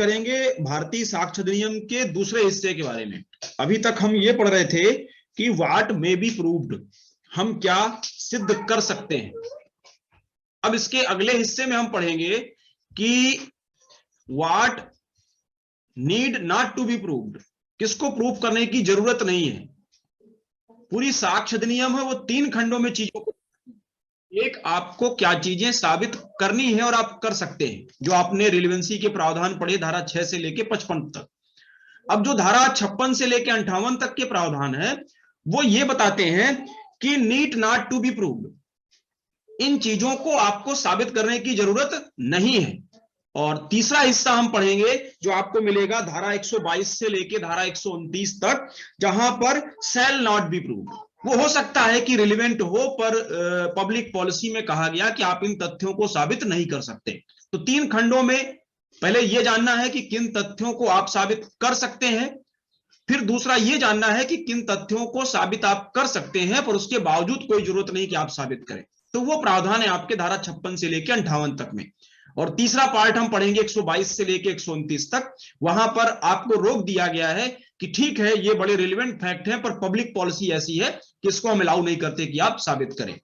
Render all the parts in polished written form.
करेंगे भारतीय साक्ष्य अधिनियम के दूसरे हिस्से के बारे में। अभी तक हम ये पढ़ रहे थे कि व्हाट मे बी प्रूव्ड, हम क्या सिद्ध कर सकते हैं। अब इसके अगले हिस्से में हम पढ़ेंगे कि what need not to be proved, किसको प्रूव करने की जरूरत नहीं है। पूरी साक्ष्य अधिनियम है वो 3 खंडों में चीजों को, एक आपको क्या चीजें साबित करनी है और आप कर सकते हैं, जो आपने रिलेवेंसी के प्रावधान पढ़े धारा 6 से लेके 55 तक। अब जो धारा 56 से लेके 58 तक के प्रावधान है वो ये बताते हैं कि need not to be proved, इन चीजों को आपको साबित करने की जरूरत नहीं है। और तीसरा हिस्सा हम पढ़ेंगे जो आपको मिलेगा धारा 122 से लेके धारा 129 तक, जहां पर शैल नॉट बी प्रूव्ड, वो हो सकता है कि रिलेवेंट हो पर पब्लिक पॉलिसी में कहा गया कि आप इन तथ्यों को साबित नहीं कर सकते। तो 3 खंडों में पहले यह जानना है कि किन तथ्यों को आप साबित कर सकते हैं, फिर दूसरा यह जानना है कि किन तथ्यों को साबित आप कर सकते हैं पर उसके बावजूद कोई जरूरत नहीं कि आप साबित करें। तो वो प्रावधान है आपके धारा 56 से लेके 58 तक में। और तीसरा पार्ट हम पढ़ेंगे 122 से लेके 129 तक, वहां पर आपको रोक दिया गया है कि ठीक है ये बड़े रिलेवेंट फैक्ट हैं पर पब्लिक पॉलिसी ऐसी है कि इसको हम अलाउ नहीं करते कि आप साबित करें।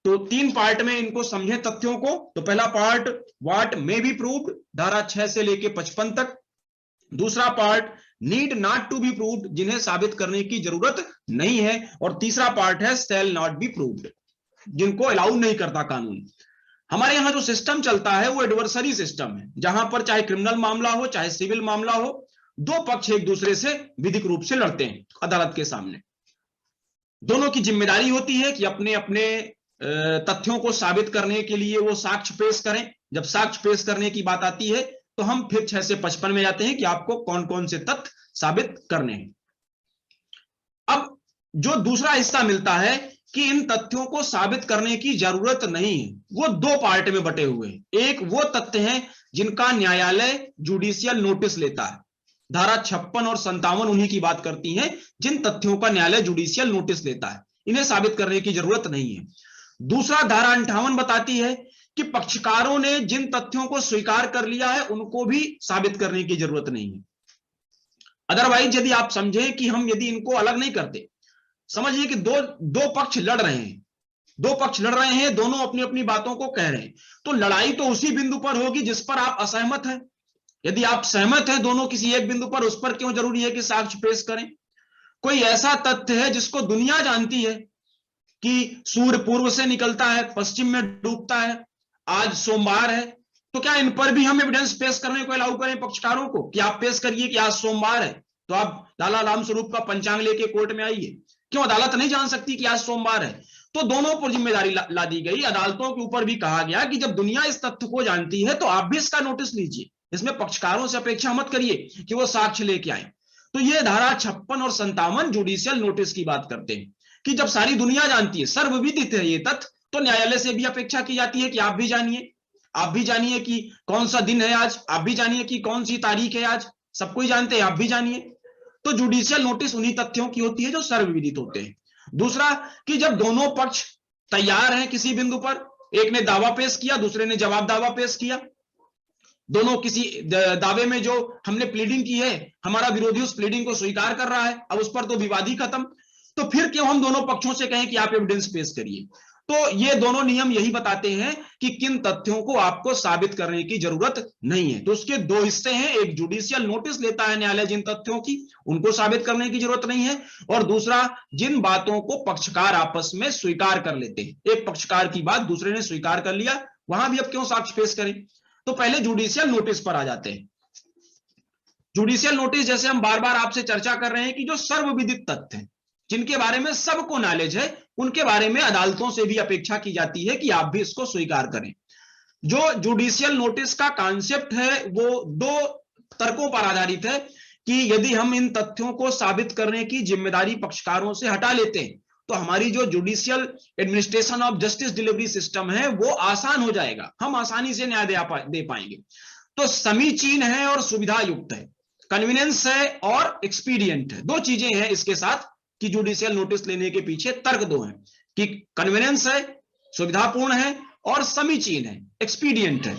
तो 3 पार्ट में इनको समझें तथ्यों को। तो पहला part what may be proved, धारा 6 से लेके 55 तक। दूसरा part need not to be proved, जिन्हें साबित करने की जरूरत नहीं है। और तीसरा पार्ट है शैल नॉट बी प्रूव्ड, जिनको अलाउ नहीं करता कानून। हमारे यहां जो सिस्टम चलता है वो एडवर्सरी सिस्टम है, जहां पर चाहे क्रिमिनल मामला हो चाहे सिविल मामला हो, 2 पक्ष एक दूसरे से विधिक रूप से लड़ते हैं अदालत के सामने। दोनों की जिम्मेदारी होती है कि अपने अपने तथ्यों को साबित करने के लिए वो साक्ष्य पेश करें। जब साक्ष्य पेश करने की बात आती है तो हम फिर 6 से 55 में जाते हैं कि आपको कौन कौन से तथ्य साबित करने हैं। अब जो दूसरा हिस्सा मिलता है कि इन तथ्यों को साबित करने की जरूरत नहीं है, वो 2 पार्ट में बटे हुए हैं। एक वो तथ्य हैं जिनका न्यायालय जुडिशियल नोटिस लेता है, धारा 56 और 57 उन्हीं की बात करती हैं, जिन तथ्यों का न्यायालय जुडिशियल नोटिस लेता है, इन्हें साबित करने की जरूरत नहीं है। दूसरा धारा 58 बताती है कि पक्षकारों ने जिन तथ्यों को स्वीकार कर लिया है उनको भी साबित करने की जरूरत नहीं है। अदरवाइज यदि आप समझें कि हम यदि इनको अलग नहीं करते, समझिए कि दो पक्ष लड़ रहे हैं, 2 पक्ष लड़ रहे हैं, दोनों अपनी अपनी बातों को कह रहे हैं, तो लड़ाई तो उसी बिंदु पर होगी जिस पर आप असहमत हैं। यदि आप सहमत हैं दोनों किसी एक बिंदु पर, उस पर क्यों जरूरी है कि साक्ष्य पेश करें। कोई ऐसा तथ्य है जिसको दुनिया जानती है कि सूर्य पूर्व से निकलता है पश्चिम में डूबता है, आज सोमवार है, तो क्या इन पर भी हम एविडेंस पेश करने को अलाउ करें पक्षकारों को कि आप पेश करिए कि आज सोमवार है, तो आप लाला राम स्वरूप का पंचांग लेके कोर्ट में आइए। क्यों अदालत नहीं जान सकती कि आज सोमवार है? तो दोनों पर जिम्मेदारी ला दी गई। अदालतों के ऊपर भी कहा गया कि जब दुनिया इस तथ्य को जानती है तो आप भी इसका नोटिस लीजिए, इसमें पक्षकारों से अपेक्षा मत करिए कि वो साक्ष्य लेके आए। तो ये धारा 56 और 57 जुडिशियल नोटिस की बात करते हैं कि जब सारी दुनिया जानती है, सर्वविदित है ये तथ्य, तो न्यायालय से भी अपेक्षा की जाती है कि आप भी जानिए, आप भी जानिए कि कौन सा दिन है आज, आप भी जानिए कि कौन सी तारीख है आज, सब कोई जानते हैं, आप भी जानिए। तो जुडिशियल नोटिस उन्हीं तथ्यों की होती है जो सर्वविदित होते हैं। दूसरा कि जब दोनों पक्ष तैयार हैं किसी बिंदु पर, एक ने दावा पेश किया, दूसरे ने जवाब दावा पेश किया, दोनों किसी दावे में जो हमने प्लीडिंग की है, हमारा विरोधी उस प्लीडिंग को स्वीकार कर रहा है, अब उस पर तो विवाद ही खत्म, तो फिर क्यों हम दोनों पक्षों से कहें कि आप एविडेंस पेश करिए। तो ये दोनों नियम यही बताते हैं कि किन तथ्यों को आपको साबित करने की जरूरत नहीं है। तो उसके 2 हिस्से हैं, एक जुडिशियल नोटिस लेता है न्यायालय जिन तथ्यों की, उनको साबित करने की जरूरत नहीं है, और दूसरा जिन बातों को पक्षकार आपस में स्वीकार कर लेते हैं। एक पक्षकार की बात दूसरे ने स्वीकार कर लिया, वहां भी अब क्यों साक्ष्य पेश करें। तो पहले जुडिशियल नोटिस पर आ जाते हैं। जुडिशियल नोटिस जैसे हम बार बार आपसे चर्चा कर रहे हैं कि जो सर्वविदित तथ्य हैं, जिनके बारे में सबको नॉलेज है, उनके बारे में अदालतों से भी अपेक्षा की जाती है कि आप भी इसको स्वीकार करें। जो जुडिशियल नोटिस का कॉन्सेप्ट है वो 2 तर्कों पर आधारित है कि यदि हम इन तथ्यों को साबित करने की जिम्मेदारी पक्षकारों से हटा लेते हैं तो हमारी जो judicial administration of justice delivery system है वो आसान हो जाएगा, हम आसानी से न्याय दे पाएंगे। तो समीचीन है और सुविधा युक्त है, कन्वीनियंस है और एक्सपीडियंट है, 2 चीजें हैं इसके साथ कि जुडिशियल नोटिस लेने के पीछे तर्क 2 हैं कि कन्वीनियंस है, सुविधापूर्ण है, और समीचीन है, एक्सपीडियंट है।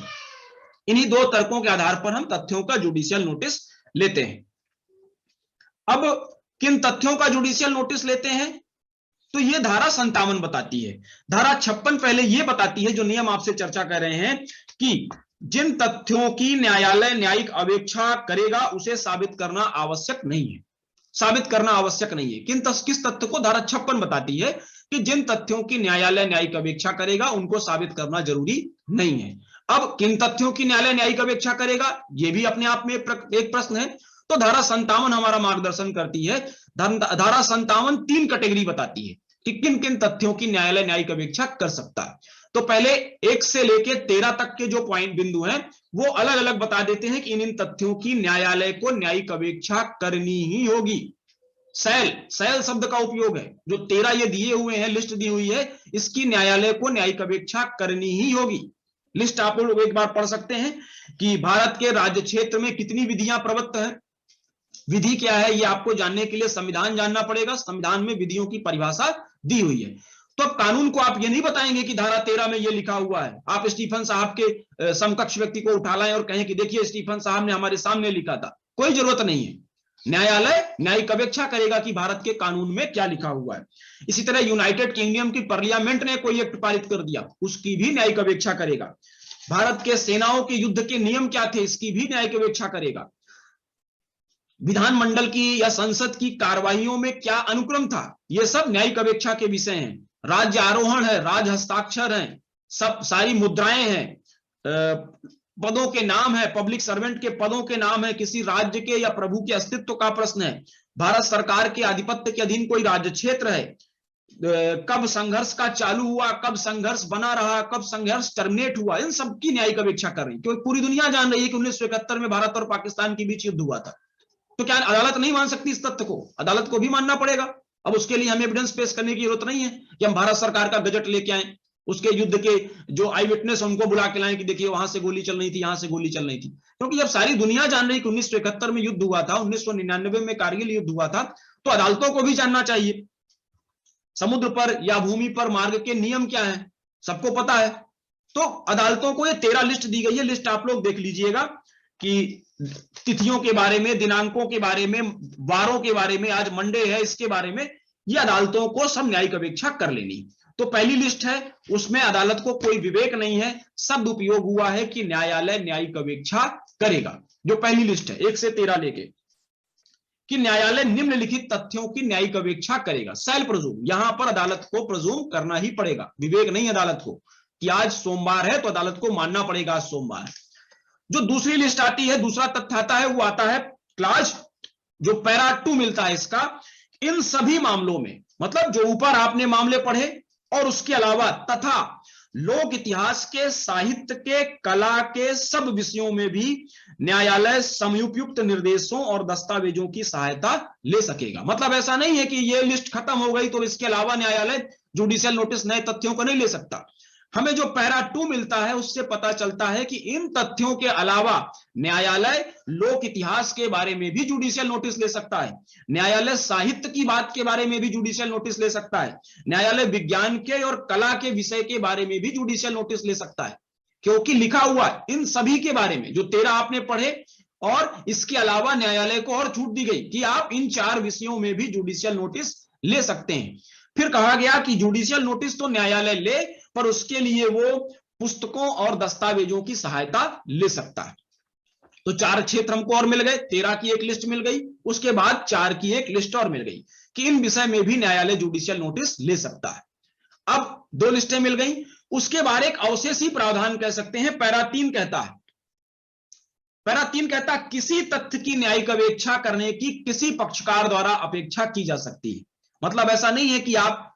इन्हीं दो तर्कों के आधार पर हम तथ्यों का जुडिशियल नोटिस लेते हैं। अब किन तथ्यों का जुडिशियल नोटिस लेते हैं, तो ये धारा 57 बताती है। धारा 56 पहले ये बताती है, जो नियम आपसे चर्चा कर रहे हैं, कि जिन तथ्यों की न्यायालय न्यायिक अपेक्षा करेगा उसे साबित करना आवश्यक नहीं है। साबित करना आवश्यक नहीं है किस तथ्य को? धारा 56 बताती है कि जिन तथ्यों की न्यायालय न्यायिक अपेक्षा करेगा उनको साबित करना जरूरी नहीं है। अब किन तथ्यों की न्यायालय न्यायिक अपेक्षा करेगा, यह भी अपने आप में एक प्रश्न है। तो धारा 57 हमारा मार्गदर्शन करती है। धारा 57 तीन कैटेगरी बताती है कि किन किन तथ्यों की न्यायालय न्यायिक अपेक्षा कर सकता है। तो पहले 1 से लेकर 13 तक के जो पॉइंट बिंदु हैं वो अलग अलग बता देते हैं कि इन तथ्यों की न्यायालय को न्यायिक अपेक्षा करनी ही होगी। सैल शब्द का उपयोग है, जो 13 ये दिए हुए हैं, लिस्ट दी हुई है, इसकी न्यायालय को न्यायिक अपेक्षा करनी ही होगी। लिस्ट आप लोग एक बार पढ़ सकते हैं कि भारत के राज्य क्षेत्र में कितनी विधियां प्रवृत्त हैं। विधि क्या है ये आपको जानने के लिए संविधान जानना पड़ेगा। संविधान में विधियों की परिभाषा दी हुई है। तो अब कानून को आप ये नहीं बताएंगे कि धारा 13 में ये लिखा हुआ है। आप स्टीफन साहब के समकक्ष व्यक्ति को उठा लाएं और कहें कि देखिए स्टीफन साहब ने हमारे सामने लिखा था। कोई जरूरत नहीं है। न्यायालय न्यायिक अपेक्षा करेगा कि भारत के कानून में क्या लिखा हुआ है। इसी तरह यूनाइटेड किंगडम की पार्लियामेंट ने कोई एक्ट पारित कर दिया, उसकी भी न्यायिक अपेक्षा करेगा। भारत के सेनाओं के युद्ध के नियम क्या थे, इसकी भी न्यायिक अपेक्षा करेगा। विधानमंडल की या संसद की कार्रवाइयों में क्या अनुक्रम था, ये सब न्यायिक अपेक्षा के विषय हैं। राज्य आरोहण है, राज हस्ताक्षर है, सब सारी मुद्राएं हैं, पदों के नाम है, पब्लिक सर्वेंट के पदों के नाम है, किसी राज्य के या प्रभु के अस्तित्व का प्रश्न है, भारत सरकार के आधिपत्य के अधीन कोई राज्य क्षेत्र है, कब संघर्ष का चालू हुआ, कब संघर्ष बना रहा, कब संघर्ष टर्मिनेट हुआ, इन सब की न्यायिक अपेक्षा कर रही। क्योंकि पूरी दुनिया जान रही है कि 1971 में भारत और पाकिस्तान के बीच युद्ध हुआ था। तो क्या अदालत नहीं मान सकती इस तथ्य को? अदालत को भी मानना पड़ेगा। अब उसके लिए हमें एविडेंस पेश करने की जरूरत नहीं है कि हम भारत सरकार का गजट लेके आए, उसके युद्ध के जो आई विटनेस उनको बुला के लाएं कि देखिए वहां से गोली चल रही थी, यहां से गोली चल रही थी। क्योंकि जब सारी दुनिया जान रही कि 1971 में युद्ध हुआ था, 1999 में कारगिल युद्ध हुआ था, तो अदालतों को भी जानना चाहिए समुद्र पर या भूमि पर मार्ग के नियम क्या है, सबको पता है। तो अदालतों को ये 13 लिस्ट दी गई है। लिस्ट आप लोग देख लीजिएगा कि तिथियों के बारे में, दिनांकों के बारे में, वारों के बारे में, आज मंडे है इसके बारे में, ये अदालतों को सब न्यायिक अपेक्षा कर लेनी। तो पहली लिस्ट है, उसमें अदालत को कोई विवेक नहीं है, शब्द उपयोग हुआ है कि न्यायालय न्यायिक अपेक्षा करेगा। जो पहली लिस्ट है 1 से 13 लेके, कि न्यायालय निम्नलिखित तथ्यों की न्यायिक अपेक्षा करेगा। सेल प्रजूम, यहां पर अदालत को प्रजूम करना ही पड़ेगा, विवेक नहीं अदालत को कि आज सोमवार है तो अदालत को मानना पड़ेगा आज सोमवार है। जो दूसरी लिस्ट आती है, दूसरा तथ्य आता है, वो आता है क्लास जो पैरा 2 मिलता है इसका, इन सभी मामलों में, मतलब जो ऊपर आपने मामले पढ़े और उसके अलावा तथा लोक इतिहास के, साहित्य के, कला के सब विषयों में भी न्यायालय समयुपयुक्त निर्देशों और दस्तावेजों की सहायता ले सकेगा। मतलब ऐसा नहीं है कि ये लिस्ट खत्म हो गई तो इसके अलावा न्यायालय जुडिशियल नोटिस नए तथ्यों को नहीं ले सकता। हमें जो पैरा 2 मिलता है उससे पता चलता है कि इन तथ्यों के अलावा न्यायालय लोक इतिहास के बारे में भी जुडिशियल नोटिस ले सकता है, न्यायालय साहित्य की बात के बारे में भी जुडिशियल नोटिस ले सकता है, न्यायालय विज्ञान के और कला के विषय के बारे में भी जुडिशियल नोटिस ले सकता है, क्योंकि लिखा हुआ है इन सभी के बारे में। जो 13 आपने पढ़े और इसके अलावा न्यायालय को और छूट दी गई कि आप इन 4 विषयों में भी जुडिशियल नोटिस ले सकते हैं। फिर कहा गया कि जुडिशियल नोटिस तो न्यायालय ले, पर उसके लिए वो पुस्तकों और दस्तावेजों की सहायता ले सकता है। तो 4 क्षेत्र हमको और मिल गए, 13 की एक लिस्ट मिल गई, उसके बाद 4 की एक लिस्ट और मिल गई कि इन विषय में भी न्यायालय जुडिशियल नोटिस ले सकता है। अब 2 लिस्टें मिल गई, उसके बाद एक अवशेषी प्रावधान कह सकते हैं, पैरा 3 कहता है। पैरा 3 कहता है किसी तथ्य की न्यायिक अपेक्षा करने की किसी पक्षकार द्वारा अपेक्षा की जा सकती है। मतलब ऐसा नहीं है कि आप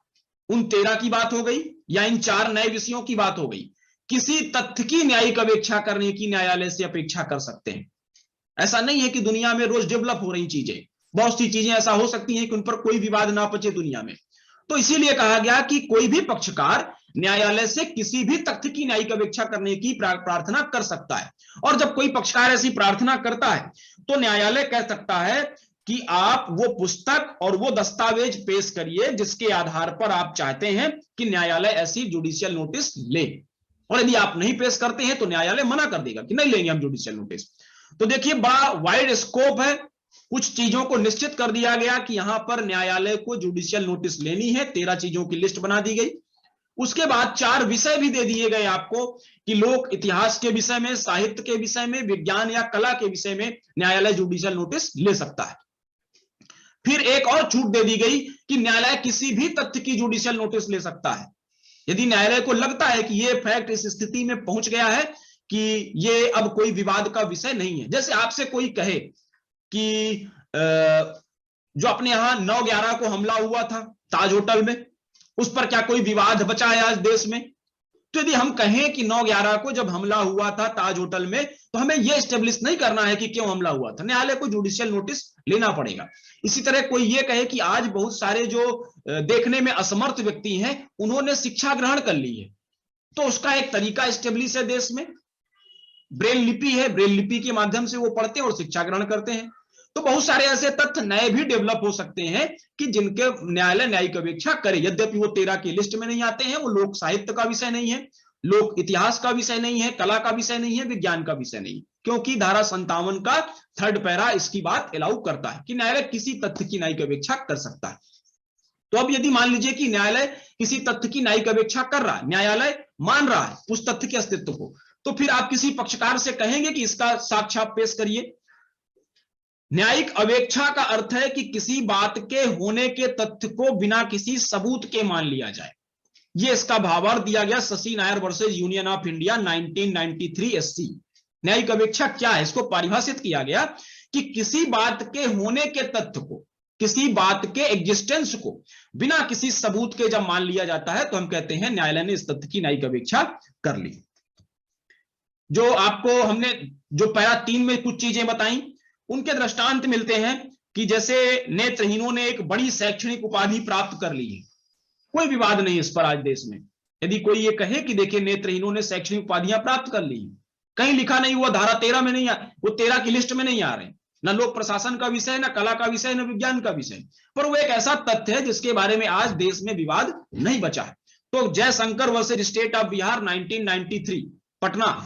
उन 13 की बात हो गई या इन 4 नए विषयों की बात हो गई, किसी तथ्य की न्यायिक अपेक्षा करने की न्यायालय से अपेक्षा कर सकते हैं। ऐसा नहीं है कि दुनिया में रोज डेवलप हो रही चीजें, बहुत सी चीजें ऐसा हो सकती हैं कि उन पर कोई विवाद ना पचे दुनिया में। तो इसीलिए कहा गया कि कोई भी पक्षकार न्यायालय से किसी भी तथ्य की न्यायिक अपेक्षा करने की प्रार्थना कर सकता है। और जब कोई पक्षकार ऐसी प्रार्थना करता है तो न्यायालय कह सकता है कि आप वो पुस्तक और वो दस्तावेज पेश करिए जिसके आधार पर आप चाहते हैं कि न्यायालय ऐसी जुडिशियल नोटिस ले। और यदि आप नहीं पेश करते हैं तो न्यायालय मना कर देगा कि नहीं लेंगे हम जुडिशियल नोटिस। तो देखिए बड़ा वाइड स्कोप है, कुछ चीजों को निश्चित कर दिया गया कि यहां पर न्यायालय को जुडिशियल नोटिस लेनी है, 13 चीजों की लिस्ट बना दी गई। उसके बाद 4 विषय भी दे दिए गए आपको कि लोक इतिहास के विषय में, साहित्य के विषय में, विज्ञान या कला के विषय में न्यायालय जुडिशियल नोटिस ले सकता है। फिर एक और छूट दे दी गई कि न्यायालय किसी भी तथ्य की जुडिशियल नोटिस ले सकता है। यदि न्यायालय को लगता है कि ये फैक्ट इस स्थिति में पहुंच गया है कि ये अब कोई विवाद का विषय नहीं है, जैसे आपसे कोई कहे कि जो अपने यहां 9/11 को हमला हुआ था ताज होटल में, उस पर क्या कोई विवाद बचा है आज देश में? तो यदि हम कहें कि 9/11 को जब हमला हुआ था ताज होटल में, तो हमें यह एस्टेब्लिश नहीं करना है कि क्यों हमला हुआ था, न्यायालय को जुडिशियल नोटिस लेना पड़ेगा। इसी तरह कोई यह कहे कि आज बहुत सारे जो देखने में असमर्थ व्यक्ति हैं उन्होंने शिक्षा ग्रहण कर ली है, तो उसका एक तरीका एस्टेब्लिश है देश में, ब्रेल लिपि है, ब्रेल लिपि के माध्यम से वो पढ़ते हैं और शिक्षा ग्रहण करते हैं। तो बहुत सारे ऐसे तथ्य नए भी डेवलप हो सकते हैं कि जिनके न्यायालय न्यायिक अपेक्षा करे, यद्यपि वो 13 की लिस्ट में नहीं आते हैं, वो लोक साहित्य का विषय नहीं है, लोक इतिहास का विषय नहीं है, कला का विषय नहीं है, विज्ञान का विषय नहीं, क्योंकि धारा 57 का 3rd पैरा इसकी बात अलाउ करता है कि न्यायालय किसी तथ्य की न्यायिक अपेक्षा कर सकता है। तो अब यदि मान लीजिए कि न्यायालय किसी तथ्य की न्यायिक अपेक्षा कर रहा है, न्यायालय मान रहा है उस तथ्य के अस्तित्व को, तो फिर आप किसी पक्षकार से कहेंगे कि इसका साक्ष्य पेश करिए। न्यायिक अपेक्षा का अर्थ है कि किसी बात के होने के तथ्य को बिना किसी सबूत के मान लिया जाए। यह इसका भावार्थ दिया गया Shashi Nair versus union of India 1993 SC। न्यायिक अपेक्षा क्या है, इसको परिभाषित किया गया कि किसी बात के होने के तथ्य को, किसी बात के एग्जिस्टेंस को बिना किसी सबूत के जब मान लिया जाता है तो हम कहते हैं न्यायालय ने इस तथ्य की न्यायिक अपेक्षा कर ली। जो आपको हमने जो पैरा 3 में कुछ चीजें बताई, उनके दृष्टांत मिलते हैं कि जैसे नेत्रहीनों ने एक बड़ी शैक्षणिक उपाधि प्राप्त कर ली है, कोई विवाद नहीं इस पर आज देश में। यदि कोई ये कहे कि देखिए नेत्रहीनों ने शैक्षणिक उपाधियां प्राप्त कर ली, कहीं लिखा नहीं हुआ, धारा 13 में नहीं आ, वो 13 की लिस्ट में नहीं आ रहे, ना लोक प्रशासन का विषय, ना कला का विषय, ना विज्ञान का विषय, पर वो एक ऐसा तथ्य है जिसके बारे में आज देश में विवाद नहीं बचा है। तो Jaishankar versus state of Bihar 1993 Patna,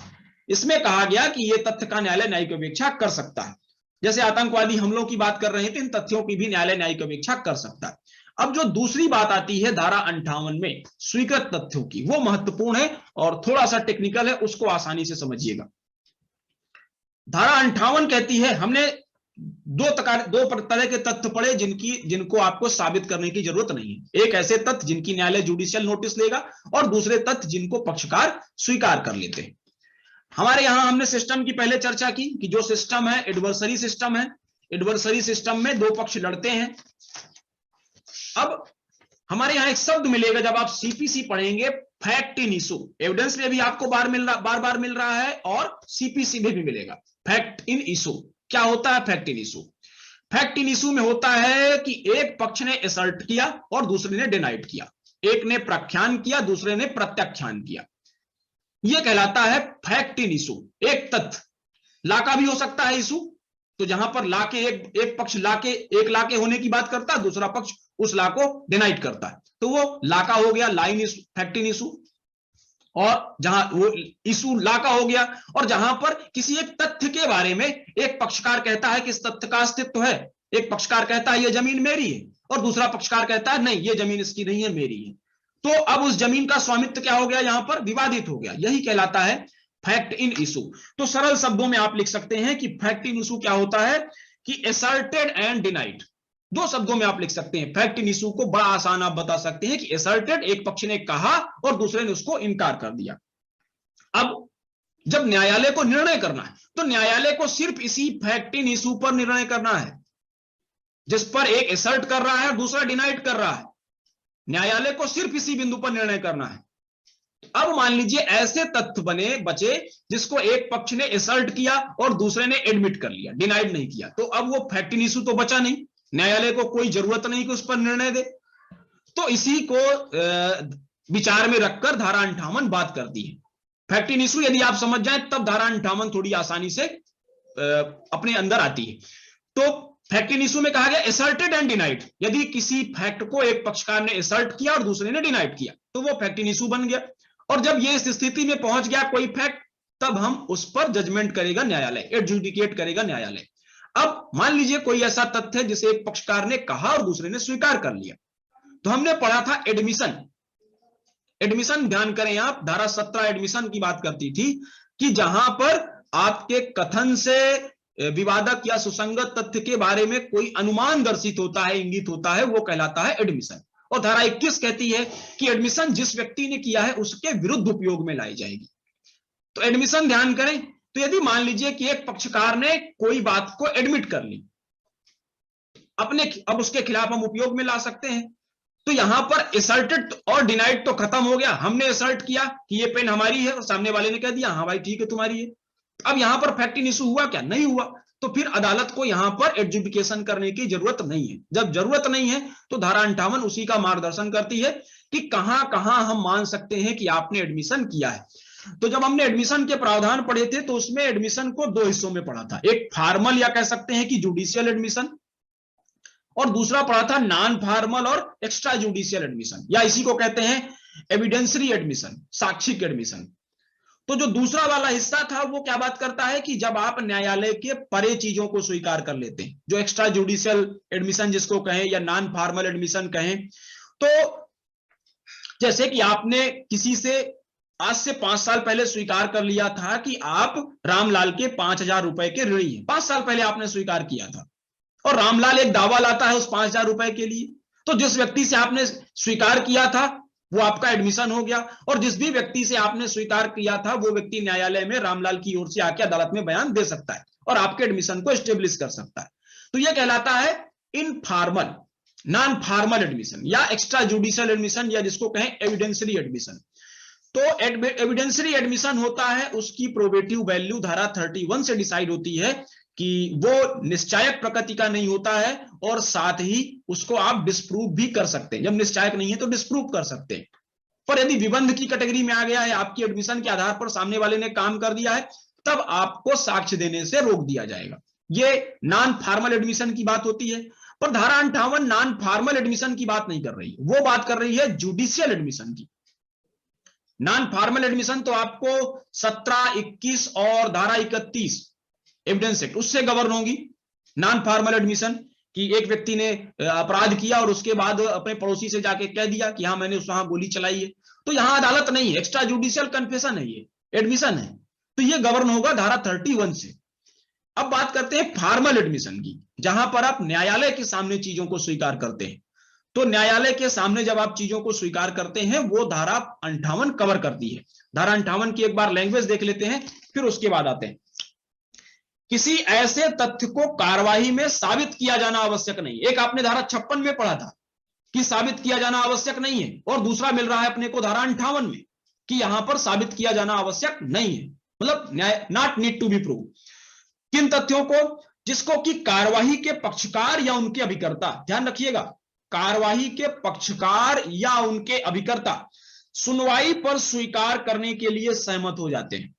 इसमें कहा गया कि यह तथ्य का न्यायालय न्यायिक अपेक्षा कर सकता है। जैसे आतंकवादी हमलों की बात कर रहे थे, इन तथ्यों की भी न्यायालय न्यायिक अपेक्षा कर सकता है। अब जो दूसरी बात आती है धारा 58 में स्वीकृत तथ्यों की, वो महत्वपूर्ण है और थोड़ा सा टेक्निकल है, उसको आसानी से समझिएगा। धारा 58 कहती है, हमने दो तरह के तथ्य पढ़े जिनको आपको साबित करने की जरूरत नहीं है। एक ऐसे तथ्य जिनकी न्यायालय जुडिशियल नोटिस लेगा और दूसरे तथ्य जिनको पक्षकार स्वीकार कर लेते हैं। हमारे यहां हमने सिस्टम की पहले चर्चा की कि जो सिस्टम है एडवर्सरी सिस्टम है। एडवर्सरी सिस्टम में दो पक्ष लड़ते हैं। अब हमारे यहां एक शब्द मिलेगा जब आप सीपीसी पढ़ेंगे, फैक्ट इन इशू। एविडेंस में भी आपको बार बार मिल रहा है और सीपीसी में भी मिलेगा। फैक्ट इन इशू क्या होता है? Fact in issue, fact in issue में होता है कि एक पक्ष ने असर्ट किया और दूसरे ने डिनाइड किया, एक ने प्रख्यान किया दूसरे ने प्रत्याख्यान किया। यह कहलाता है फैक्ट इन इशू। एक तथ्य ला का भी हो सकता है इशू, तो जहां पर ला के एक पक्ष एक ला के होने की बात करता है, दूसरा पक्ष उस ला को डिनाइड करता है, तो वो ला का हो गया, line issue, fact in issue. और जहां वो इशू ला का हो गया, और जहां पर किसी एक तथ्य के बारे में एक पक्षकार कहता है कि इस तथ्य का अस्तित्व है, एक पक्षकार कहता है यह जमीन मेरी है और दूसरा पक्षकार कहता है नहीं ये जमीन इसकी नहीं है, मेरी है, तो अब उस जमीन का स्वामित्व क्या हो गया, यहां पर विवादित हो गया। यही कहलाता है फैक्ट इन इशू। तो सरल शब्दों में आप लिख सकते हैं कि फैक्ट इन इशू क्या होता है कि असर्टेड एंड डिनाइड। दो शब्दों में आप लिख सकते हैं फैक्ट इन इशू को, बड़ा आसान आप बता सकते हैं कि असर्टेड एक पक्ष ने कहा और दूसरे ने उसको इनकार कर दिया। अब जब न्यायालय को निर्णय करना है तो न्यायालय को सिर्फ इसी फैक्ट इन इशू पर निर्णय करना है, जिस पर एक असर्ट कर रहा है और दूसरा डिनाइड कर रहा है। न्यायालय को सिर्फ इसी बिंदु पर निर्णय करना है। अब मान लीजिए ऐसे तथ्य बचे जिसको एक पक्ष ने असर्ट किया और दूसरे ने एडमिट कर लिया, डिनाइड नहीं किया, तो अब वो फैक्ट इन इशू तो बचा नहीं, न्यायालय को कोई जरूरत नहीं कि उस पर निर्णय दे। तो इसी को विचार में रखकर धारा 58 बात करती है। फैक्ट इन इशू यदि आप समझ जाएं तब धारा 58 थोड़ी आसानी से अपने अंदर आती है। तो फैक्ट इन इशू में कहा गया असर्टेड एंड डिनाइड, यदि किसी फैक्ट को एक पक्षकार ने असर्ट किया और दूसरे ने डिनाइड किया तो वो फैक्ट इन इशू बन गया। और जब ये इस स्थिति में पहुंच गया कोई फैक्ट, तब हम उस पर जजमेंट करेगा न्यायालय, एडजुडिकेट करेगा न्यायालय। अब मान लीजिए कोई ऐसा तथ्य है जिसे एक पक्षकार ने कहा और दूसरे ने स्वीकार कर लिया, तो हमने पढ़ा था एडमिशन। एडमिशन ध्यान करें आप, धारा 17 एडमिशन की बात करती थी कि जहां पर आपके कथन से विवादक या सुसंगत तथ्य के बारे में कोई अनुमान दर्शित होता है, इंगित होता है, वो कहलाता है एडमिशन। और धारा 21 कहती है कि एडमिशन जिस व्यक्ति ने किया है उसके विरुद्ध उपयोग में लाई जाएगी। तो एडमिशन ध्यान करें, तो यदि मान लीजिए कि एक पक्षकार ने कोई बात को एडमिट कर ली अपने, अब उसके खिलाफ हम उपयोग में ला सकते हैं। तो यहां पर एसर्टेड और डिनाइड तो खत्म हो गया। हमने एसर्ट किया कि ये पेन हमारी है और सामने वाले ने कह दिया हाँ भाई ठीक है तुम्हारी है। अब यहां पर फैक्ट इन इशू हुआ क्या? नहीं हुआ। तो फिर अदालत को यहां पर एडजुडिकेशन करने की जरूरत नहीं है। जब जरूरत नहीं है तो धारा 58 उसी का मार्गदर्शन करती है कि कहां कहां हम मान सकते हैं कि आपने एडमिशन किया है। तो जब हमने एडमिशन के प्रावधान पढ़े थे तो उसमें एडमिशन को दो हिस्सों में पढ़ा था, एक फॉर्मल या कह सकते हैं कि जुडिशियल एडमिशन, और दूसरा पढ़ा था नॉन फॉर्मल और एक्स्ट्रा जुडिशियल एडमिशन, या इसी को कहते हैं एविडेंसरी एडमिशन, साक्षिक एडमिशन। तो जो दूसरा वाला हिस्सा था वो क्या बात करता है कि जब आप न्यायालय के परे चीजों को स्वीकार कर लेते हैं, जो एक्स्ट्रा जुडिशियल एडमिशन जिसको कहें या नॉन फॉर्मल एडमिशन कहें, तो जैसे कि आपने किसी से आज से 5 साल पहले स्वीकार कर लिया था कि आप रामलाल के 5,000 रुपए के ऋणी हैं। 5 साल पहले आपने स्वीकार किया था और रामलाल एक दावा लाता है उस 5,000 रुपए के लिए, तो जिस व्यक्ति से आपने स्वीकार किया था वो आपका एडमिशन हो गया, और जिस भी व्यक्ति से आपने स्वीकार किया था वो व्यक्ति न्यायालय में रामलाल की ओर से आके अदालत में बयान दे सकता है और आपके एडमिशन को एस्टेब्लिश कर सकता है। तो यह कहलाता है इनफॉर्मल, नॉन फॉर्मल एडमिशन या एक्स्ट्रा जुडिशियल एडमिशन, या जिसको कहें एविडेंसरी एडमिशन। तो एविडेंसरी एडमिशन होता है, उसकी प्रोबेटिव वैल्यू धारा 31 से डिसाइड होती है कि वो निश्चायक प्रकृति का नहीं होता है, और साथ ही उसको आप डिस्प्रूव भी कर सकते हैं। जब निश्चायक नहीं है तो डिस्प्रूव कर सकते हैं। पर यदि विबंध की कैटेगरी में आ गया है, आपकी एडमिशन के आधार पर सामने वाले ने काम कर दिया है, तब आपको साक्ष्य देने से रोक दिया जाएगा। ये नॉन फॉर्मल एडमिशन की बात होती है। पर धारा 58 नॉन फॉर्मल एडमिशन की बात नहीं कर रही, वो बात कर रही है जुडिशियल एडमिशन की। नॉन फॉर्मल एडमिशन तो आपको 17, 21 और धारा 31 एविडेंस एक्ट उससे गवर्न होगी। नॉन फॉर्मल एडमिशन कि एक व्यक्ति ने अपराध किया और उसके बाद अपने पड़ोसी से जाके कह दिया कि हाँ मैंने वहां गोली चलाई है, तो यहां अदालत नहीं है, एक्स्ट्रा जुडिशियल कन्फेशन है, ये एडमिशन है, तो ये गवर्न होगा धारा 31 से। अब बात करते हैं फॉर्मल एडमिशन की, जहां पर आप न्यायालय के सामने चीजों को स्वीकार करते हैं। तो न्यायालय के सामने जब आप चीजों को स्वीकार करते हैं वो धारा 58 कवर करती है। धारा 58 की एक बार लैंग्वेज देख लेते हैं, फिर उसके बाद आते हैं। किसी ऐसे तथ्य को कार्यवाही में साबित किया जाना आवश्यक नहीं। एक आपने धारा 56 में पढ़ा था कि साबित किया जाना आवश्यक नहीं है, और दूसरा मिल रहा है अपने को धारा 58 में कि यहां पर साबित किया जाना आवश्यक नहीं है, मतलब not need to be prove. किन तथ्यों को? जिसको कि कार्यवाही के पक्षकार या उनके अभिकर्ता, ध्यान रखिएगा, कार्यवाही के पक्षकार या उनके अभिकर्ता सुनवाई पर स्वीकार करने के लिए सहमत हो जाते हैं।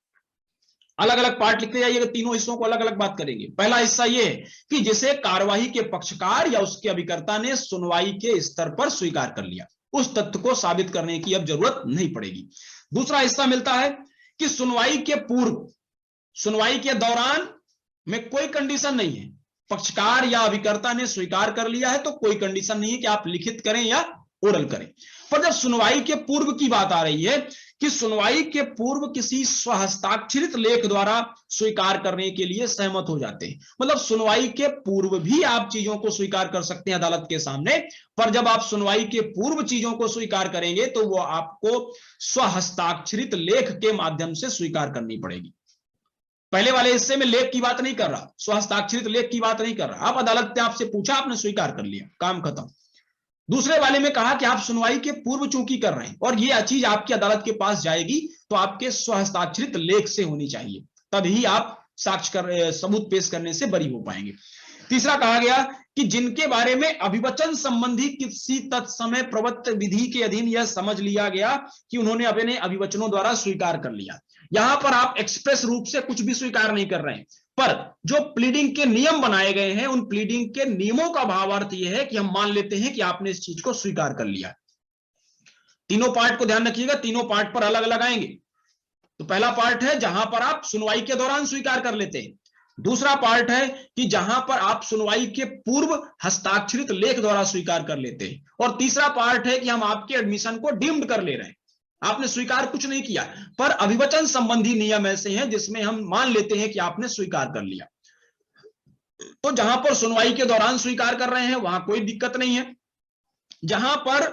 अलग अलग पार्ट लिखते जाइएगा, तीनों हिस्सों को अलग अलग बात करेंगे। पहला हिस्सा यह है कि जिसे कार्यवाही के पक्षकार या उसके अभिकर्ता ने सुनवाई के स्तर पर स्वीकार कर लिया, उस तथ्य को साबित करने की अब जरूरत नहीं पड़ेगी। दूसरा हिस्सा मिलता है कि सुनवाई के पूर्व, सुनवाई के दौरान में कोई कंडीशन नहीं है, पक्षकार या अभिकर्ता ने स्वीकार कर लिया है तो कोई कंडीशन नहीं है कि आप लिखित करें या ओरल करें। पर जब सुनवाई के पूर्व की बात आ रही है कि सुनवाई के पूर्व किसी स्वहस्ताक्षरित लेख द्वारा स्वीकार करने के लिए सहमत हो जाते हैं, मतलब सुनवाई के पूर्व भी आप चीजों को स्वीकार कर सकते हैं अदालत के सामने, पर जब आप सुनवाई के पूर्व चीजों को स्वीकार करेंगे तो वो आपको स्वहस्ताक्षरित लेख के माध्यम से स्वीकार करनी पड़ेगी। पहले वाले हिस्से में लेख की बात नहीं कर रहा, स्वहस्ताक्षरित लेख की बात नहीं कर रहा। आप अदालत ने आपसे पूछा, आपने स्वीकार कर लिया, काम खत्म। दूसरे वाले में कहा कि आप सुनवाई के पूर्व चूंकि कर रहे हैं और ये चीज आपकी अदालत के पास जाएगी तो आपके स्वहस्ताक्षरित लेख से होनी चाहिए, तभी आप साक्ष्य सबूत पेश करने से बरी हो पाएंगे। तीसरा कहा गया कि जिनके बारे में अभिवचन संबंधी किसी तत्समय प्रवृत्त विधि के अधीन यह समझ लिया गया कि उन्होंने अपने अभिवचनों द्वारा स्वीकार कर लिया। यहां पर आप एक्सप्रेस रूप से कुछ भी स्वीकार नहीं कर रहे हैं, पर जो प्लीडिंग के नियम बनाए गए हैं उन प्लीडिंग के नियमों का भावार्थ यह है कि हम मान लेते हैं कि आपने इस चीज को स्वीकार कर लिया। तीनों पार्ट को ध्यान रखिएगा, तीनों पार्ट पर अलग अलग आएंगे। तो पहला पार्ट है जहां पर आप सुनवाई के दौरान स्वीकार कर लेते हैं। दूसरा पार्ट है कि जहां पर आप सुनवाई के पूर्व हस्ताक्षरित लेख द्वारा स्वीकार कर लेते हैं। और तीसरा पार्ट है कि हम आपके एडमिशन को डीम्ड कर ले रहे हैं, आपने स्वीकार कुछ नहीं किया, पर अभिवचन संबंधी नियम ऐसे हैं जिसमें हम मान लेते हैं कि आपने स्वीकार कर लिया। तो जहां पर सुनवाई के दौरान स्वीकार कर रहे हैं वहां कोई दिक्कत नहीं है। जहां पर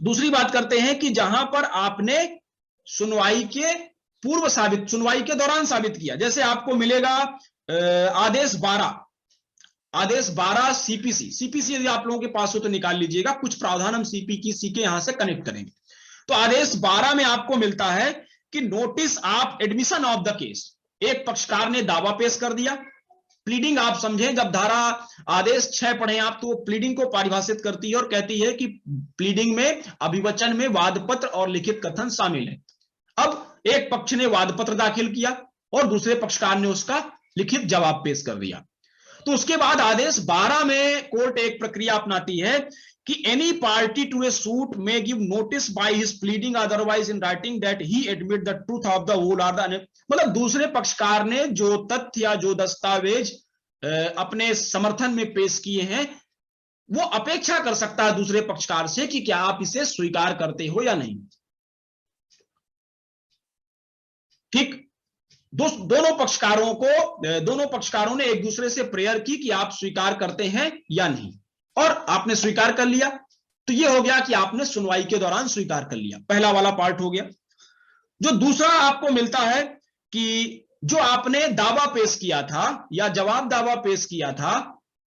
दूसरी बात करते हैं कि जहां पर आपने सुनवाई के पूर्व साबित, सुनवाई के दौरान साबित किया, जैसे आपको मिलेगा आदेश 12 सीपीसी यदि आप लोगों के पास हो तो निकाल लीजिएगा, कुछ प्रावधान हम सीपीसी के यहां से कनेक्ट करेंगे। तो आदेश 12 में आपको मिलता है कि notice of admission of the case, एक पक्षकार ने दावा पेश कर दिया। प्लीडिंग आप समझें, जब धारा आदेश 6 पढ़े आप तो प्लीडिंग को परिभाषित करती है और कहती है कि प्लीडिंग में अभिवचन में वाद पत्र और लिखित कथन शामिल है। अब एक पक्ष ने वाद पत्र दाखिल किया और दूसरे पक्षकार ने उसका लिखित जवाब पेश कर दिया। तो उसके बाद आदेश 12 में कोर्ट एक प्रक्रिया अपनाती है कि any party to a suit may give notice by his pleading otherwise in writing that he admit the truth of the whole or the, मतलब दूसरे पक्षकार ने जो तथ्य या जो दस्तावेज अपने समर्थन में पेश किए हैं वो अपेक्षा कर सकता है दूसरे पक्षकार से कि क्या आप इसे स्वीकार करते हो या नहीं। ठीक, दोनों पक्षकारों ने एक दूसरे से प्रेयर की कि आप स्वीकार करते हैं या नहीं, और आपने स्वीकार कर लिया। तो यह हो गया कि आपने सुनवाई के दौरान स्वीकार कर लिया, पहला वाला पार्ट हो गया। जो दूसरा आपको मिलता है कि जो आपने दावा पेश किया था या जवाब दावा पेश किया था,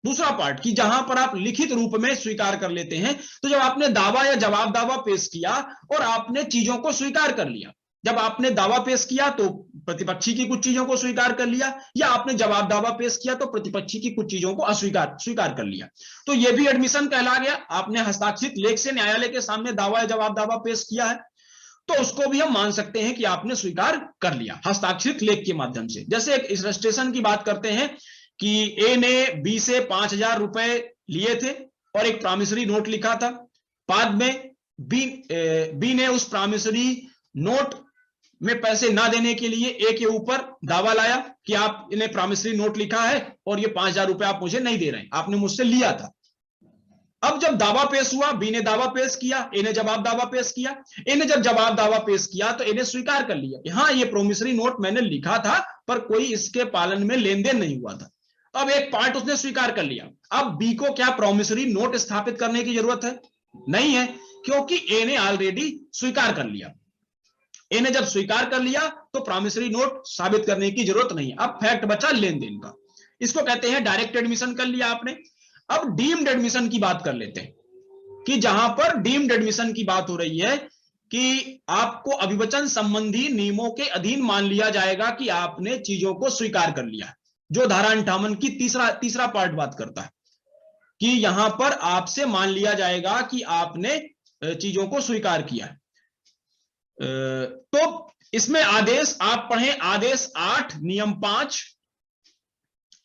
दूसरा पार्ट कि जहां पर आप लिखित रूप में स्वीकार कर लेते हैं। तो जब आपने दावा या जवाब दावा पेश किया और आपने चीजों को स्वीकार कर लिया, जब आपने दावा पेश किया तो प्रतिपक्षी की कुछ चीजों को स्वीकार कर लिया, या आपने जवाब दावा पेश किया तो प्रतिपक्षी की कुछ चीजों को स्वीकार कर लिया, तो यह भी एडमिशन कहला गया। आपने हस्ताक्षरित लेख से न्यायालय के सामने दावा या जवाब दावा पेश किया है तो उसको भी हम मान सकते हैं कि आपने स्वीकार कर लिया हस्ताक्षरित लेख के माध्यम से। जैसे एक इलस्ट्रेशन की बात करते हैं कि ए ने बी से 5,000 रुपए लिए थे और एक प्रॉमिसरी नोट लिखा था। बाद में बी ने उस प्रॉमिसरी नोट में पैसे ना देने के लिए ए के ऊपर दावा लाया कि आप इन्हें प्रॉमिसरी नोट लिखा है और ये 5,000 रुपए आप मुझे नहीं दे रहे हैं, आपने मुझसे लिया था। अब जब दावा पेश हुआ, बी ने दावा पेश किया, ए ने जवाब दावा पेश किया। ए ने जब जवाब दावा पेश किया तो ए ने स्वीकार कर लिया कि हाँ ये प्रोमिसरी नोट मैंने लिखा था पर कोई इसके पालन में लेन देन नहीं हुआ था। अब एक पार्ट उसने स्वीकार कर लिया। अब बी को क्या प्रोमिसरी नोट स्थापित करने की जरूरत है? नहीं है, क्योंकि ए ने ऑलरेडी स्वीकार कर लिया। ए ने जब स्वीकार कर लिया तो प्रॉमिसरी नोट साबित करने की जरूरत नहीं है। अब फैक्ट बचा लेन देन का, इसको कहते हैं डायरेक्ट एडमिशन कर लिया आपने। अब डीम्ड एडमिशन की बात कर लेते हैं कि जहां पर डीम्ड एडमिशन की बात हो रही है कि आपको अभिवचन संबंधी नियमों के अधीन मान लिया जाएगा कि आपने चीजों को स्वीकार कर लिया, जो धारा 58 की तीसरा पार्ट बात करता है कि यहां पर आपसे मान लिया जाएगा कि आपने चीजों को स्वीकार किया है। तो इसमें आदेश आप पढ़ें, आदेश 8 नियम 5,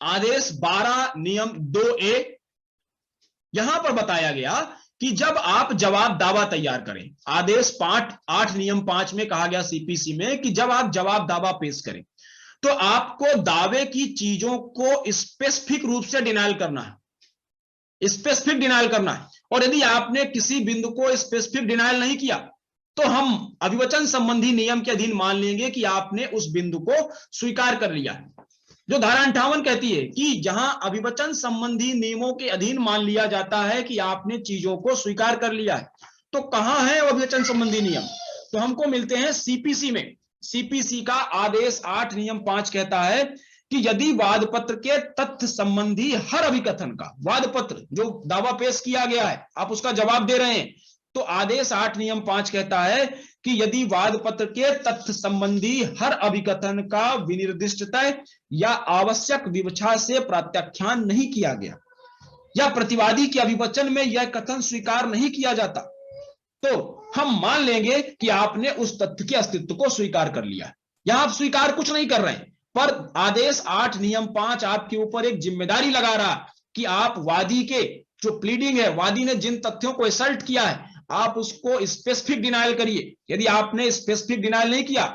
आदेश 12 नियम 2A। यहां पर बताया गया कि जब आप जवाब दावा तैयार करें, आदेश 8 नियम 5 में कहा गया सीपीसी में कि जब आप जवाब दावा पेश करें तो आपको दावे की चीजों को स्पेसिफिक रूप से डिनायल करना है, स्पेसिफिक डिनायल करना है। और यदि आपने किसी बिंदु को स्पेसिफिक डिनायल नहीं किया तो हम अभिवचन संबंधी नियम के अधीन मान लेंगे कि आपने उस बिंदु को स्वीकार कर लिया है। जो धारा 58 कहती है कि जहां अभिवचन संबंधी नियमों के अधीन मान लिया जाता है कि आपने चीजों को स्वीकार कर लिया है, तो कहां है अभिवचन संबंधी नियम? तो हमको मिलते हैं सीपीसी में। सीपीसी का आदेश 8 नियम 5 कहता है कि यदि वाद पत्र के तथ्य संबंधी हर अभिकथन का, वाद पत्र जो दावा पेश किया गया है आप उसका जवाब दे रहे हैं, तो आदेश 8 नियम 5 कहता है कि यदि वाद पत्र के तथ्य संबंधी हर अभिकथन का विनिर्दिष्टता या आवश्यक विवक्षा से प्रत्याख्यान नहीं किया गया या प्रतिवादी के अभिवचन में यह कथन स्वीकार नहीं किया जाता, तो हम मान लेंगे कि आपने उस तथ्य के अस्तित्व को स्वीकार कर लिया। यहां आप स्वीकार कुछ नहीं कर रहे हैं, पर आदेश 8 नियम 5 आपके ऊपर एक जिम्मेदारी लगा रहा कि आप वादी के जो प्लीडिंग है, वादी ने जिन तथ्यों को असल्ट किया है आप उसको स्पेसिफिक डिनायल करिए। यदि आपने स्पेसिफिक डिनायल नहीं किया,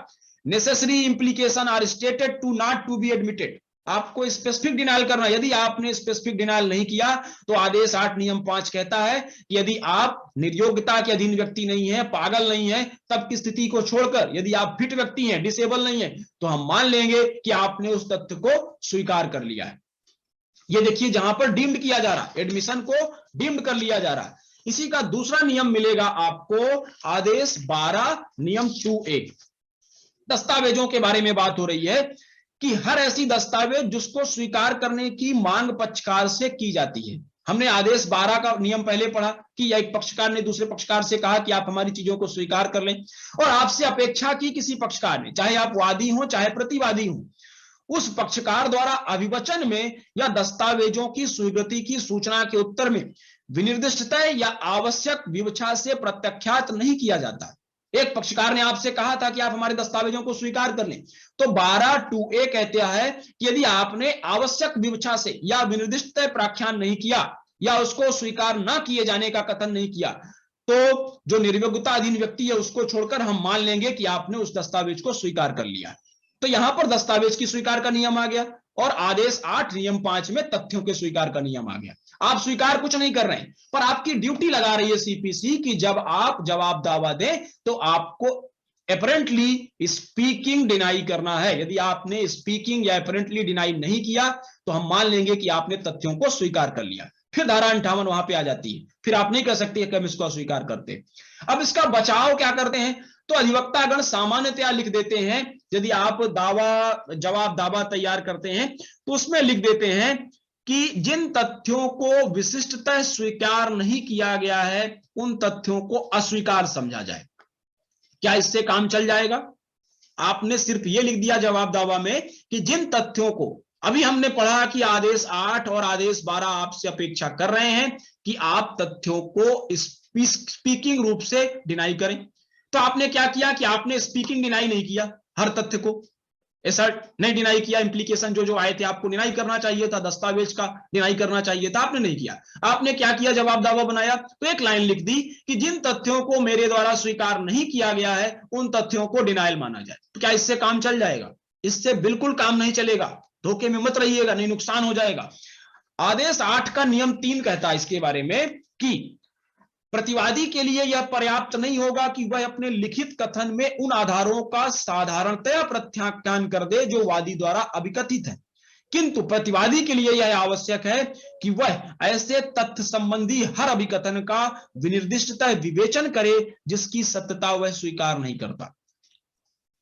necessary implication are stated to not to be admitted, आपको स्पेसिफिक डिनायल करना। यदि आपने स्पेसिफिक डिनायल नहीं किया तो आदेश 8 नियम 5 कहता है कि यदि आप निर्योग्यता के अधीन व्यक्ति नहीं है, पागल नहीं है, तब की स्थिति को छोड़कर यदि आप फिट व्यक्ति हैं, डिसेबल नहीं है, तो हम मान लेंगे कि आपने उस तथ्य को स्वीकार कर लिया है। ये देखिए जहां पर डीम्ड किया जा रहा है, एडमिशन को डीम्ड कर लिया जा रहा है। इसी का दूसरा नियम मिलेगा आपको आदेश 12 नियम 2A। दस्तावेजों के बारे में बात हो रही है कि हर ऐसी दस्तावेज जिसको स्वीकार करने की मांग पक्षकार से की जाती है। हमने आदेश 12 का नियम पहले पढ़ा कि एक पक्षकार ने दूसरे पक्षकार से कहा कि आप हमारी चीजों को स्वीकार कर लें, और आपसे अपेक्षा की किसी पक्षकार ने, चाहे आप वादी हो चाहे प्रतिवादी हो, उस पक्षकार द्वारा अभिवचन में या दस्तावेजों की स्वीकृति की सूचना के उत्तर में विनिर्दिष्टता या आवश्यक विवक्षा से प्रत्याख्यात नहीं किया जाता। एक पक्षकार ने आपसे कहा था कि आप हमारे दस्तावेजों को स्वीकार कर लें, तो 12(2)A कहता है कि यदि आपने आवश्यक विवक्षा से या विनिर्दिष्ट प्राख्यान नहीं किया या उसको स्वीकार न किए जाने का कथन नहीं किया, तो जो निर्योग्यता अधीन व्यक्ति है उसको छोड़कर हम मान लेंगे कि आपने उस दस्तावेज को स्वीकार कर लिया। तो यहां पर दस्तावेज की स्वीकार का नियम आ गया, और आदेश 8 नियम 5 में तथ्यों के स्वीकार का नियम आ गया। आप स्वीकार कुछ नहीं कर रहे हैं, पर आपकी ड्यूटी लगा रही है सीपीसी कि जब आप जवाब दावा दें तो आपको अपरेंटली स्पीकिंग डिनाई करना है। यदि आपने स्पीकिंग या अपरेंटली डिनाई नहीं किया तो हम मान लेंगे कि आपने तथ्यों को स्वीकार कर लिया। फिर धारा 58 वहां पे आ जाती है, फिर आप नहीं कह सकते कि हम इसको अस्वीकार करते। अब इसका बचाव क्या करते हैं, तो अधिवक्तागण सामान्यतया लिख देते हैं, यदि आप जवाब दावा तैयार करते हैं तो उसमें लिख देते हैं कि जिन तथ्यों को विशिष्टतः स्वीकार नहीं किया गया है उन तथ्यों को अस्वीकार समझा जाए। क्या इससे काम चल जाएगा? आपने सिर्फ ये लिख दिया जवाब दावा में कि जिन तथ्यों को, अभी हमने पढ़ा कि आदेश 8 और आदेश 12 आपसे अपेक्षा कर रहे हैं कि आप तथ्यों को स्पीकिंग रूप से डिनाई करें, तो आपने क्या किया कि आपने स्पीकिंग डिनाई नहीं किया, हर तथ्य को ऐसा नहीं डिनाई किया। इंप्लीकेशन जो आए थे आपको डिनाई करना चाहिए था, दस्तावेज का डिनाई करना चाहिए था, आपने नहीं किया। आपने क्या किया, जवाब दावा बनाया तो एक लाइन लिख दी कि जिन तथ्यों को मेरे द्वारा स्वीकार नहीं किया गया है उन तथ्यों को डिनायल माना जाए। तो क्या इससे काम चल जाएगा? इससे बिल्कुल काम नहीं चलेगा, धोखे में मत रहिएगा, नहीं नुकसान हो जाएगा। आदेश 8 का नियम 3 कहता है इसके बारे में कि प्रतिवादी के लिए यह पर्याप्त नहीं होगा कि वह अपने लिखित कथन में उन आधारों का साधारणतया प्रत्याख्यान कर दे जो वादी द्वारा अभिकथित है, किंतु प्रतिवादी के लिए यह आवश्यक है कि वह ऐसे तथ्य संबंधी हर अभिकथन का विनिर्दिष्टता विवेचन करे जिसकी सत्यता वह स्वीकार नहीं करता।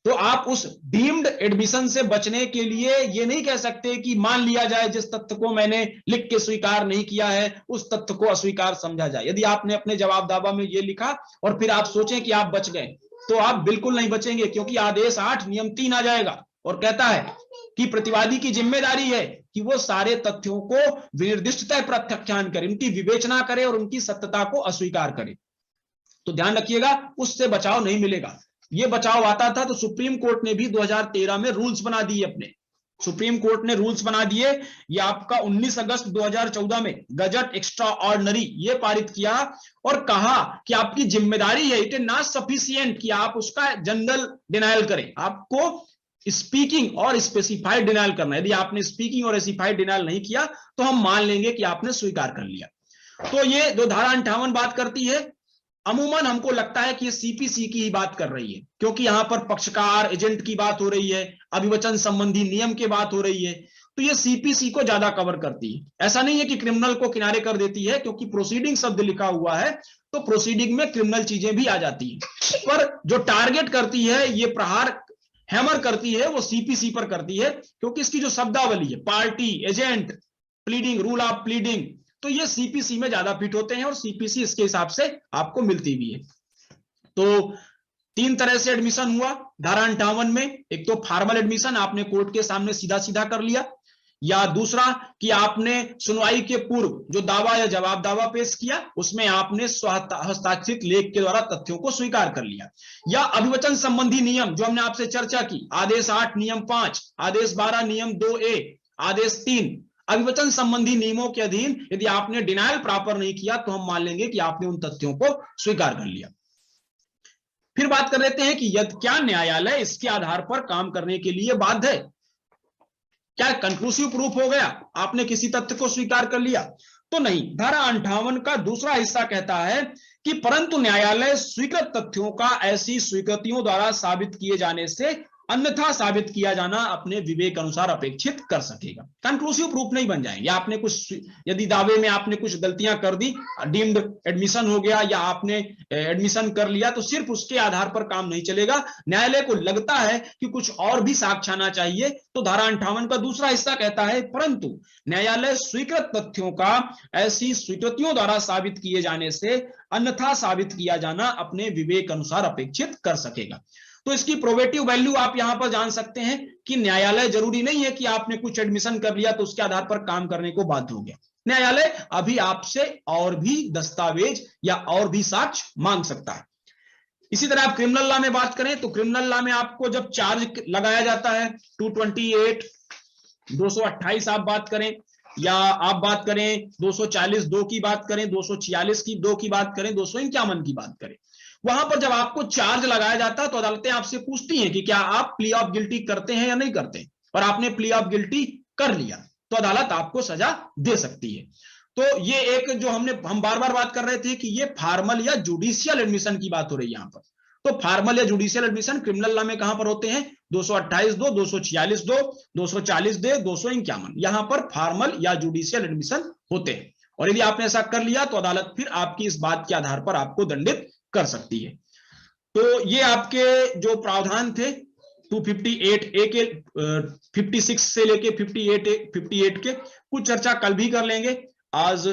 तो आप उस डीम्ड एडमिशन से बचने के लिए ये नहीं कह सकते कि मान लिया जाए जिस तथ्य को मैंने लिख के स्वीकार नहीं किया है उस तथ्य को अस्वीकार समझा जाए। यदि आपने अपने जवाब दावा में ये लिखा और फिर आप सोचें कि आप बच गए, तो आप बिल्कुल नहीं बचेंगे, क्योंकि आदेश 8 नियम 3 आ जाएगा और कहता है कि प्रतिवादी की जिम्मेदारी है कि वो सारे तथ्यों को विनिर्दिष्टता प्रत्याख्यान करे, उनकी विवेचना करे और उनकी सत्यता को अस्वीकार करे। तो ध्यान रखिएगा, उससे बचाव नहीं मिलेगा। ये बचाव आता था तो सुप्रीम कोर्ट ने भी 2013 में रूल्स बना दिए अपने। सुप्रीम कोर्ट ने रूल्स बना दिए, ये आपका 19 अगस्त 2014 में गजट एक्स्ट्रा ऑर्डिनरी ये पारित किया और कहा कि आपकी जिम्मेदारी है, इट इज नॉट सफिशिएंट कि आप उसका जनरल डिनायल करें, आपको स्पीकिंग और स्पेसिफाइड डिनायल करना। यदि आपने स्पीकिंग और स्पेसिफाइड डिनायल नहीं किया तो हम मान लेंगे कि आपने स्वीकार कर लिया। तो ये जो धारा 58 बात करती है, अमूमन हमको लगता है कि ये सीपीसी की ही बात कर रही है, क्योंकि यहां पर पक्षकार एजेंट की बात हो रही है, अभिवचन संबंधी नियम की बात हो रही है, तो ये सीपीसी को ज्यादा कवर करती है। ऐसा नहीं है कि क्रिमिनल को किनारे कर देती है, क्योंकि प्रोसीडिंग शब्द लिखा हुआ है तो प्रोसीडिंग में क्रिमिनल चीजें भी आ जाती है, पर जो टारगेट करती है, ये प्रहार हैमर करती है, वो सीपीसी पर करती है, क्योंकि इसकी जो शब्दावली है, party, agent, pleading, rule of pleading, तो ये सीपीसी में ज्यादा फिट होते हैं और सीपीसी इसके हिसाब से आपको मिलती भी है। तो 3 तरह से एडमिशन हुआ धारा 58 में। एक तो फॉर्मल एडमिशन, आपने कोर्ट के सामने सीधा सीधा कर लिया, या दूसरा कि आपने सुनवाई के पूर्व जो दावा या जवाब दावा पेश किया उसमें आपने हस्ताक्षरित लेख के द्वारा तथ्यों को स्वीकार कर लिया, या अभिवचन संबंधी नियम जो हमने आपसे चर्चा की, आदेश 8 नियम 5, आदेश 12 नियम 2A, आदेश 3, अभिवचन संबंधी नियमों के अधीन यदि आपने डिनायल प्रॉपर नहीं किया तो हम मान लेंगे कि आपने उन तथ्यों को स्वीकार कर लिया। फिर बात कर लेते हैं कि यदि क्या न्यायालय इसके आधार पर काम करने के लिए बाध्य है। क्या कंक्लूसिव प्रूफ हो गया, आपने किसी तथ्य को स्वीकार कर लिया? तो नहीं। धारा 58 का दूसरा हिस्सा कहता है कि परंतु न्यायालय स्वीकृत तथ्यों का ऐसी स्वीकृतियों द्वारा साबित किए जाने से अन्यथा साबित किया जाना अपने विवेक अनुसार अपेक्षित कर सकेगा। कंक्लूसिव प्रूफ नहीं बन जाएंगे। आपने कुछ, यदि दावे में आपने कुछ गलतियां कर दी, डीम्ड एडमिशन हो गया या आपने एडमिशन कर लिया, तो सिर्फ उसके आधार पर काम नहीं चलेगा। न्यायालय को लगता है कि कुछ और भी साक्ष्य आना चाहिए, तो धारा 58 का दूसरा हिस्सा कहता है परंतु न्यायालय स्वीकृत तथ्यों का ऐसी स्वीकृतियों द्वारा साबित किए जाने से अन्यथा साबित किया जाना अपने विवेक अनुसार अपेक्षित कर सकेगा। तो इसकी प्रोबेटिव वैल्यू आप यहां पर जान सकते हैं कि न्यायालय जरूरी नहीं है कि आपने कुछ एडमिशन कर लिया तो उसके आधार पर काम करने को बाध्य हो गया। न्यायालय अभी आपसे और भी दस्तावेज या और भी साक्ष्य मांग सकता है। इसी तरह आप क्रिमिनल लॉ में बात करें तो क्रिमिनल लॉ में आपको जब चार्ज लगाया जाता है 228, 228 आप बात करें या आप बात करें 240 2 की बात करें, 246 की 2 की बात करें, 251 की बात करें, वहां पर जब आपको चार्ज लगाया जाता है तो अदालतें आपसे पूछती हैं कि क्या आप प्ली ऑफ गिल्टी करते हैं या नहीं करते, और आपने प्ली ऑफ गिल्टी कर लिया तो अदालत आपको सजा दे सकती है। तो ये एक जो हम बार बार बात कर रहे थे कि ये फॉर्मल या जुडिशियल एडमिशन की बात हो रही है यहां पर। तो फॉर्मल या जुडिशियल एडमिशन क्रिमिनल लॉ में कहां पर होते हैं? 228 2, 246 2, 240 2, 251, यहां पर फॉर्मल या जुडिशियल एडमिशन होते हैं। और यदि आपने ऐसा कर लिया तो अदालत फिर आपकी इस बात के आधार पर आपको दंडित कर सकती है। तो ये आपके जो प्रावधान थे 258A के 56 से लेके 58 के कुछ चर्चा कल भी कर लेंगे। आज